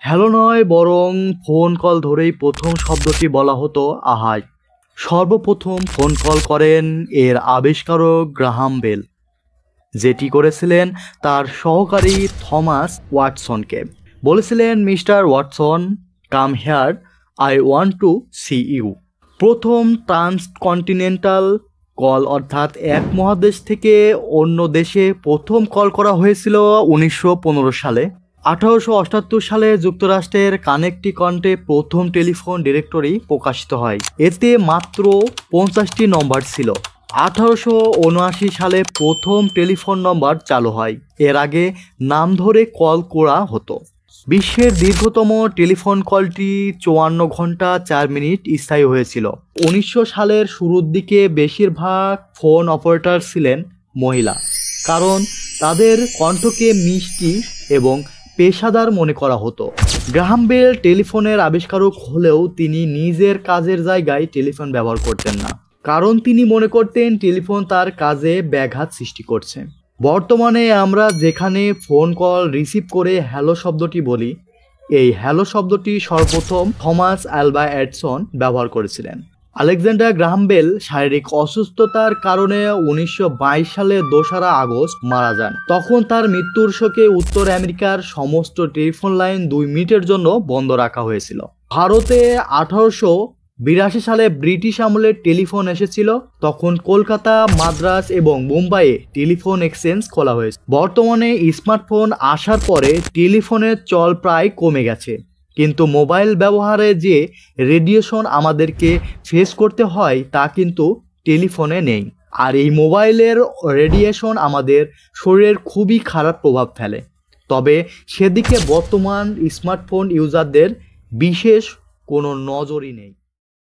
Hello নয়, বরং phone call ধরেই প্রথম শব্দটি বলা হতো আহাই। সর্বপ্রথম ফোন কল করেন এর আবিষ্কারক গ্রাহাম বেল, যেটি করেছিলেন তার সহকারী থমাস ওয়াটসনকে। বলেছিলেন, mister Watson, come here, I want to see you. প্রথম ট্রান্সকন্টিনেন্টাল কল অর্থাৎ এক মহাদেশ থেকে অন্য দেশে প্রথম কল করা হয়েছিল 1915 সালে। 1878 সালে যুক্তরাষ্ট্রের কানেকটিকটে প্রথম টেলিফোন ডিরেক্টরি প্রকাশিত হয়। এতে মাত্র 50টি নম্বর ছিল। 1879 সালে প্রথম টেলিফোন নম্বর চালু হয়। এর আগে নাম ধরে কল করা হতো। বিশ্বের দীর্ঘতম টেলিফোন কলটি 54 ঘন্টা 4 মিনিট স্থায়ী হয়েছিল। 1900 সালের শুরুর দিকে বেশিরভাগ ফোন অপারেটর ছিলেন মহিলা, কারণ তাদের কণ্ঠকে মিষ্টি এবং পেশাদার মনে করা হতো। গ্রাহাম বেল টেলিফোনের আবিষ্কারক হলেও তিনি নিজের কাজের জায়গায় টেলিফোন ব্যবহার করতেন না, কারণ তিনি মনে করতেন টেলিফোন তার কাজে ব্যাঘাত সৃষ্টি করছে। বর্তমানে আমরা যেখানে ফোন কল রিসিভ করে হ্যালো শব্দটি বলি, এই হ্যালো শব্দটি সর্বপ্রথম থমাস আলভা এডিসন ব্যবহার করেছিলেন। আলেকজান্ডার গ্রাহাম বেল শারীরিক অসুস্থতার কারণে 1922 সালের 2 আগস্ট মারা যান। তখন তার মৃত্যুর শোকে উত্তর আমেরিকার সমস্ত টেলিফোন লাইন 2 মিনিটের জন্য বন্ধ রাখা হয়েছিল। ভারতে 1882 সালে ব্রিটিশ আমলে টেলিফোন এসেছিল। তখন কলকাতা, মাদ্রাজ এবং মুম্বাইয়ে টেলিফোন এক্সচেঞ্জ খোলা হয়েছে। বর্তমানে স্মার্টফোন আসার পরে টেলিফোনের চল প্রায় কমে গেছে, কিন্তু মোবাইল ব্যবহারে যে রেডিয়েশন আমাদেরকে ফেস করতে হয় তা কিন্তু টেলিফোনে নেই। আর এই মোবাইলের রেডিয়েশন আমাদের শরীরের খুবই খারাপ প্রভাব ফেলে। তবে সেদিকে বর্তমান স্মার্টফোন ইউজারদের বিশেষ কোনো নজরই নেই।